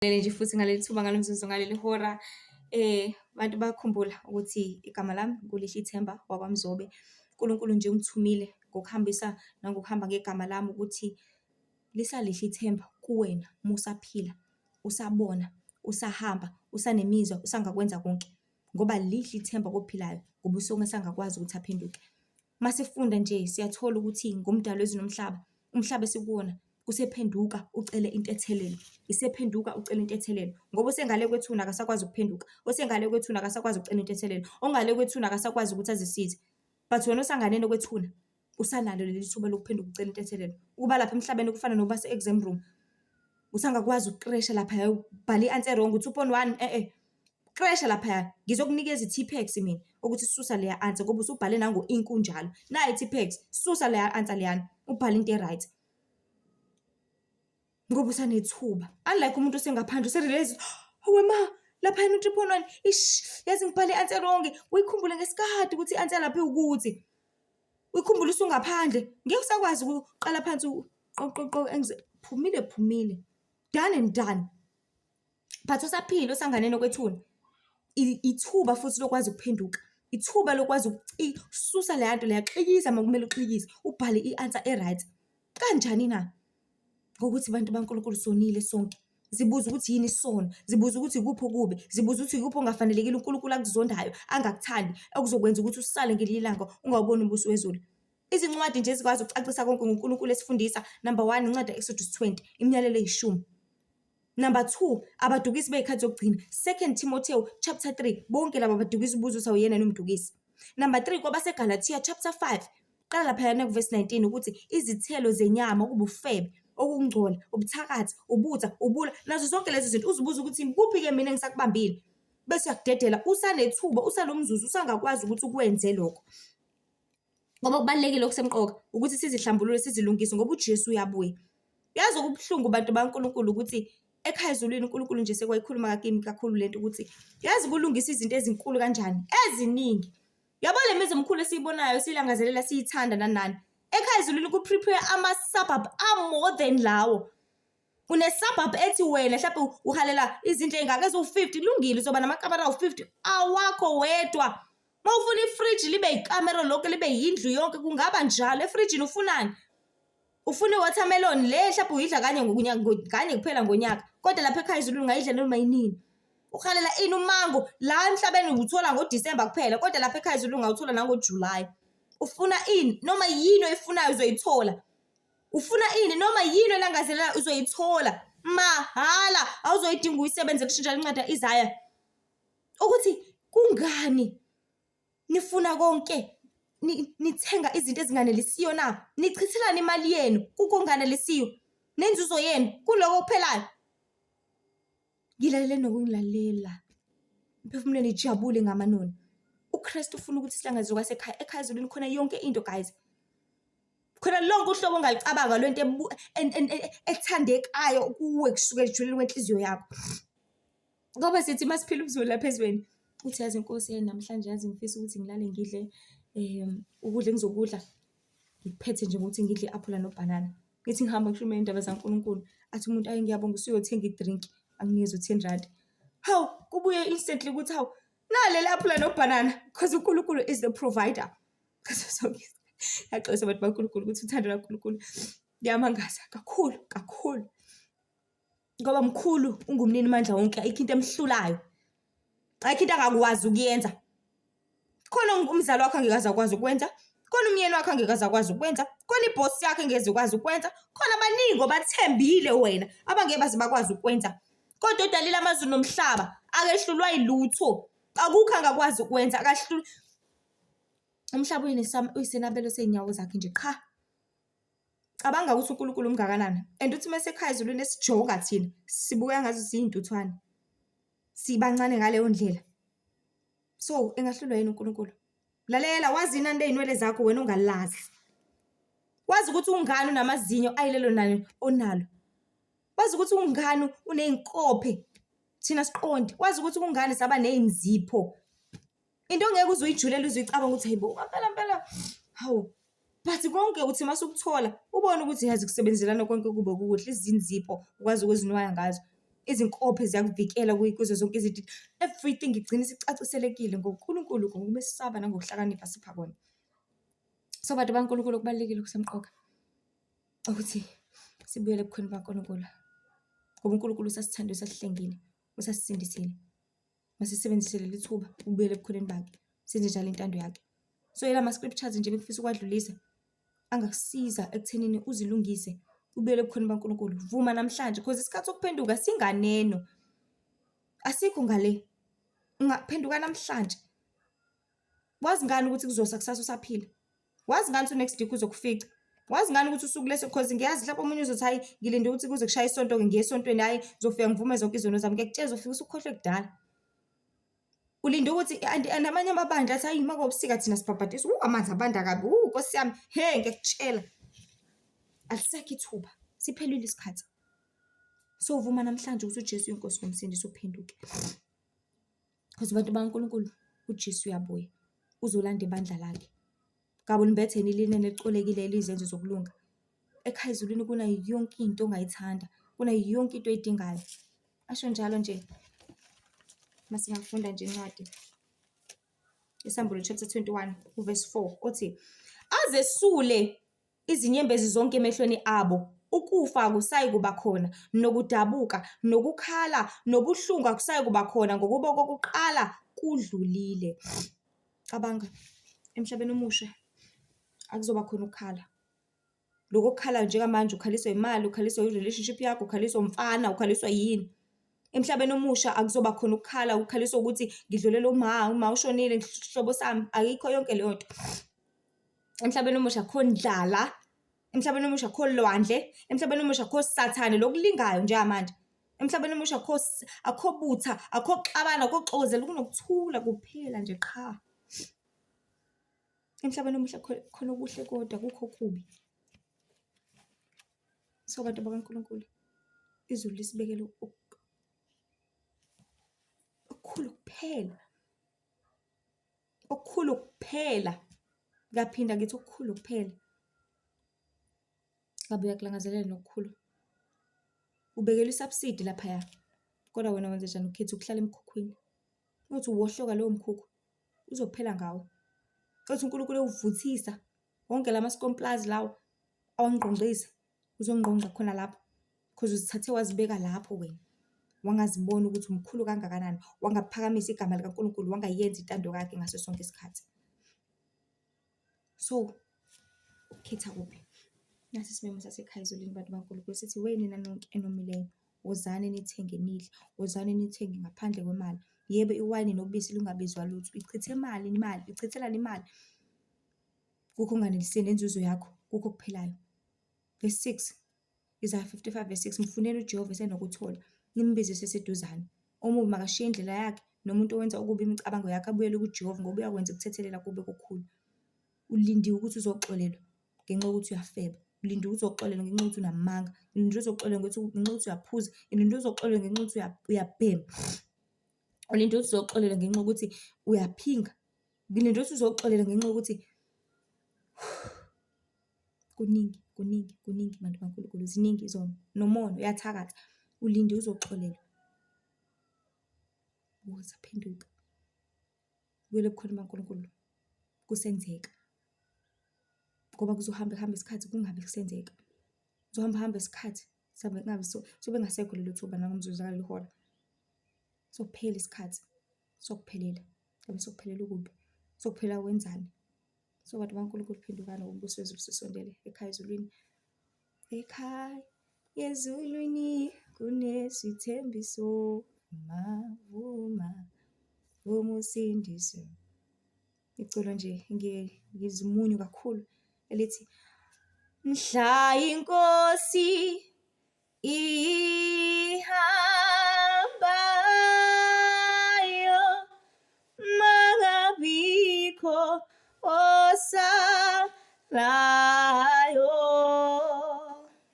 Nje futhi ngaleli thuba ngalo mzuzu ngaleli hora bantu bakhumbula ukuthi igama lami nguLihle Ithemba wakwaMzobe. uNkulunkulu nje ungithumile ngokuhambisa nangokuhamba ngegama lami ukuthi lisalihle ithemba kuwena uma usaphila, usabona, usahamba, usanemizwa, usangakwenza konke. Ngoba lihle ithemba kophilayo ngoba usungasangakwazi ukuthi aphenduke. Masifunda nje siyathola ukuthi ngumdali wezulu nomhlaba, umhlaba esikuwona usephenduka ucele into ethelelo. Isephenduka ucela into ethelelo. Ngoba osengale kwethuna akasakwazi ukuphenduka. Osengale kwethuna akasakwazi ukucela into ethelelo. Ongale kwethuna akasakwazi ukuthi azisize. But wena osanganeni kwethuna usanalo leli thuba lokuphenduka ucela into ethelelo. Ukuba lapha emhlabeni kufana nokuba se-exam room. Usangakwazi ukuqresha lapha ubhala i-answer wrong 2.1 qresha lapha. Ngizokunikeza i-T-Pex mina ukuthi susa leya answer ngoba usubhale nango ink unjalo. Nayi i-T-Pex susa leya answer leyana ubhale into e-right. Ngoba usanethuba. Unlike umuntu osengaphandle userealize, hawe ma, lapha yena u-3.1 yazi ngibhale i-answer wrong. Uyikhumbule ngesikhathi ukuthi i-answer lapha ukuthi. Uyikhumbule usungaphandle. Ngeke usakwazi ukuqala phansi phumile. Done and done. But usaphila osanganeni kwethuna. Ithuba futhi lokwazi ukuphenduka. Ithuba lokwazi ukususa le nto leya, xikisa makumele uxikise, ubhale i-answer e-right. Kanjani na? Ngokuthi bantu baNkulunkulu sonile sonke. Zibuza ukuthi yini isono, zibuza ukuthi ikuphi okubi, zibuza ukuthi ikuphi ongafanelekile uNkulunkulu akuzondayo, angakuthandi, okuzokwenza ukuthi usale ngelinye ilanga ungawuboni umbuso wezulu. Izincwadi nje ezikwazi ukucacisa konke ngoNkulunkulu esifundisa. Number 1, incwadi Exodus 20, iminyalelo 10. Number 2, abadukisi bey'khathi zokugcina. 2 Timotheo chapter 3, bonke laba badukisi ubuzo sawuyena nomdukisi. Number 3, kwabaseGalatia chapter 5, qala lapha yana ku-verse 19 ukuthi izithelo zenyama kubufebe, okungcola, ubuthakathi, ubutha, ubula, nazo zonke lezi zinto uzibuza ukuthi kuphi-ke mina engisakubambile. Bese yakudedela usanethuba, usalomzuzu usangakwazi ukuthi ukwenze lokho. Ngoba kubalulekile okusemqoka ukuthi sizihlambulule, sizilungise ngoba uJesu uyabuya. Yazi okubuhlungu bantu baNkulunkulu ukuthi ekhaya ezulwini uNkulunkulu nje sekwayikhuluma kimi kakhulu lento ukuthi yazi kulungisa izinto ezinkulu kanjani, eziningi. Yabo le mizi omkhulu esiyibonayo silangazelela siyithanda nanani. Ekhaya ezulwini ku-prepare ama-suburb more than lawo. Une-suburb ethi wena mhlawumbe uhalela izindlu ey'ngaka eziwu-50, lungile uzoba namakamera awu-50 awakho wedwa. Uma ufuna ifriji libe yikamera lonke libe yindlu yonke kungaba njalo. Efrijini ufunani? Ufuna i-watermelon le mhlawumbe uyidla kanye kuphela ngonyaka. Kodwa lapha ekhaya ezulwini ungayidla noma yinini. Uhalela ini umango la emhlabeni uthola ngoDisemba kuphela, kodwa lapha ekhaya ezulwini ungawuthola nangoJulayi. Ufuna ini noma yini oyifunayo uzoyithola. Ufuna ini noma yini olangazelela uzoyithola mahhala. Awuzoyidinga uyisebenze kushintsha incwadi kaIsaya. Ukuthi kungani nifuna konke, nithenga izinto ezinganelisiyo na? Nichithelana imali yenu kukunganelisiyo nenzuzo yenu kuloko kuphelayo. Ngilalele nokungilalela. Mphefumule nijabule ngamanoni. uKristu ufuna ukuthi sihlangazwe kwasekhaya. Ekhaya ezulwini khona yonke into guys. Khona lonke uhlobo ongalicabanga lento ethandekayo kuwe kusuka ejuleni kwenhliziyo yakho. Ngoba sithi masiphila ubuzulu lapha ezweni. Uthi yazi Nkosi namhlanje yazi ngifisa ukuthi ngilale ngidle ukudla engizokudla. Ngiphethe nje ukuthi ngidle i-aphula nobhanana. Ngithi ngihamba ngishumayela indaba zaNkulunkulu. Athi umuntu ayi ngiyabonga usuyothenga i-drink anginikeze u10 rand. Hawu kubuye instantly ukuthi hawu naleli aphula nobhanana because uNkulunkulu is the provider. Yaxolisa abantu baNkulunkulu ukuthi uthando kaNkulunkulu liyamangaza kakhulu. Ngoba mkhulu ungumnini mandla wonke, ayikho into emhlulayo. Ayikho into angakwazi ukuyenza. Khona umzali wakho angeke akwazi ukwenza, khona umyeni wakho angeke akwazi ukwenza, khona iboss yakho angeke akwazi ukwenza, khona abaningi obathembile wena abangeke baze bakwazi ukwenza. Kodwa udalile amazulu nomhlaba akehlulwa yilutho. Akukho angakwazi ukwenza, akahluli. Umhlaba uyisenabelo seinyawo zakhe nje qha. Cabanga ukuthi uNkulunkulu umngakanani. And uthi mase ekhaya ezulwini esijoga thina sibuya ngazo siyintuthwane. Sibancane ngaleyo ndlela. So engahlulwa yini uNkulunkulu? Lalela wazi inani ley'nwele zakho wena ungalazi. Wazi ukuthi ungani unamazinyo ayilelo nani onalo. Wazi ukuthi ungani uney'nkophe thina siqonde. Wazi ukuthi ungani saba ney'nzipho. Into ongeke uzoyijulela uzoyicabanga ukuthi hayibo ngempela hawu. But konke uthi masukuthola ubone ukuthi yazi kusebenzelana konke kube kuhle izinzipho ukwazi ukuzinwaya ngazo. izinkophe ziyakuvikela kuzo zonke izinto. Everything igcina isicaciselekile ngoNkulunkulu, ngokumesaba nangokuhlakanipha sipha kona. So bantu baNkulunkulu, kubalulekile kusemqoka ukuthi sibuyele ebukhweni baNkulunkulu, ngoba uNkulunkulu usasithanda, usasihlengile, usasisindisile. Masisebenzisele leli thuba ukubuyela ebukhoneni bakhe, senze njalo intando yakhe. So yela ma-scriptures nje bekufisa ukwadlulisa angakusiza ekuthenini uzilungise, ubuyele ebukhoneni baNkulunkulu. Vuma namhlanje because isikhathi sokuphenduka singaneno, asikho ngale. Ungaphenduka namhlanje. Wazi ngani ukuthi kuzosa kusasa usaphila? Wazi ngani ukuthi next week uzokufica? Wazi ngani ukuthi usuku leso, because ngiyazi mhlawumbe omunye uzothi hayi ngilinde ukuthi kuze kushaya isonto-ke ngiye esontweni, hayi ngizofika ngivume zonke izono zami. Ngiyakutshela uzofika usukhohlwe kudala. Ulinde ukuthi namanye amabandla athi hayi makubusika thina sibhabhadisa, amanzi abanda kabi, Nkosi yami, ngiyakutshela alisekho ithuba, siphelile isikhathi. So vuma namhlanje ukuthi uJesu uyiNkosi nomsindisi, uphenduke. Because bantu baNkulunkulu, uJesu uyabuya uzolanda ibandla lakhe. Ngabo nibetheni ilineni elicolekile elizenzo zokulunga. Ekhaya ezulwini kuna yonke into ongayithanda, kuna yonke into oyidingayo. Asho njalo nje masingafunda nje incwadi Isambulu chapter 21 verse 4 othi, azesule izinyembezi zonke emehlweni abo, ukufa akusayi kuba khona, nokudabuka, nokukhala, nobuhlungu akusayi kuba khona, ngokuba kokuqala kudlulile. Cabanga, emhlabeni omusha akuzoba khona ukukhala. Lokho kukhala njengamanje ukhaliswa imali, ukhaliswa i-relationship yakho, ukhaliswa umfana, ukhaliswa yini. Emhlabeni omusha akuzoba khona ukukhala, ukhaliswa ukuthi ngidlulela uma ushonile ngihlobo sami, ayikho yonke leyo nto. Emhlabeni omusha akho ndlala, emhlabeni omusha akho lwandle, emhlabeni omusha akho sathane lokulingayo njengamanje. Emhlabeni omusha akho butha, akho xabana, akho xokozela, kunokuthula kuphela nje qha. Emhlabeni omusha khona okuhle kodwa kukho kubi. So bantu bakaNkulunkulu, izulu lisibekele okukhulu kuphela. Okukhulu kuphela. Ngaphinda ngithi okukhulu kuphela. Ngabe uyakulangazelela nokukhulu. Ubekela isubsidi laphaya. Kodwa wena wenze njani ukhetha ukuhlala emkhukhwini? Uthi uwohloka lowo mkhukhu uzophela ngawo. Uthi uNkulunkulu uvuthisa wonke lamaskomplazi lawo awangqongqisa, uzongqongqa khona lapho. Because uzithathe wazibeka lapho wena. Wangazibona ukuthi umkhulu kangakanani, wangaphakamisa igama likaNkulunkulu, wangayenza intando yakhe ngaso sonke isikhathi. So ukhetha kuphi? Nasi isimemo sasekhaya ezulwini bantu baNkulunkulu sithi, we nina nonke enomileyo, wozani nithenge nidle, wozani nithenge ngaphandle kwemali. Yebo iwayini nobisi lungabizwa lutho, ichithe imali, ichithelani imali. Kukho unganeliseni nenzuzo yakho, kukho kuphilayo. Verse 6, Isaiah 55 verse 6, mfuneni uJehova esenokuthola, nimbize seseduzane. Omubi makashiye indlela yakhe, nomuntu owenza ukubi imicabango yakhe abuyele kuJehova, ngoba uyakwenza ukuthethelela kube kukhulu. Ulindiwe ukuthi uzoxolelwa ngenxa yokuthi uyafeba. Ulindiwe ukuthi uzoxolelwa ngenxa yokuthi unamanga. Ulindiwe uzoxolelwa ngenxa yokuthi uyaphuza. Ulindiwe uzoxolelwa ngenxa yokuthi uyabhema. Ulindiwe ukuthi uzoxolelwa ngenxa yokuthi uyaphinga. Ulindiwe ukuthi uzoxolelwa ngenxa yokuthi kuningi bantu baNkulunkulu, ziningi izona. Nomono uyathakatha. Ulindiwe uzoxolelwa. Uzaphenduka. Ubuyele ebukhoneni baNkulunkulu. Kusenzeka. Ngoba kuzohamba isikhathi kungabe kusenzeka. Kuzohamba isikhathi sabe kungabe sobe ngasekho lelo thuba nangomzuzu kalihora. Sokuphela isikhathi. Sokuphelela. Ngabe sokuphelela ukubi. Sokuphelela wenzani? So bantu baNkulunkulu phendukana ngobuso wezulu sisondele ekhaya ezulwini. Ekhaya ezulwini kunesithembiso, vuma umusindiso. Iculo nje ngizimunyu kakhulu elithi, mhla iNkosi ihambayo, mangabikho osalayo.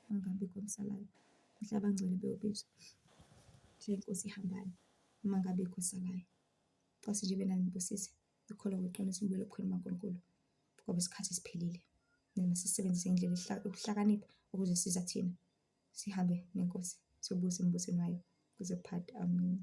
Mangabikho osalayo. Mhla abangcwele beyobizwa. Mhla iNkosi ihambayo, mangabikho osalayo. Nkosi nje benani nibusise. Ikholwa kweqiniso ubuyele ebukhoneni baNkulunkulu. Ngoba isikhathi siphelile. Noma sisebenzise indlela ukuhlakanipha ukuze siza thina sihambe neNkosi siyobusa embusweni wayo. kuzophatha. Amen.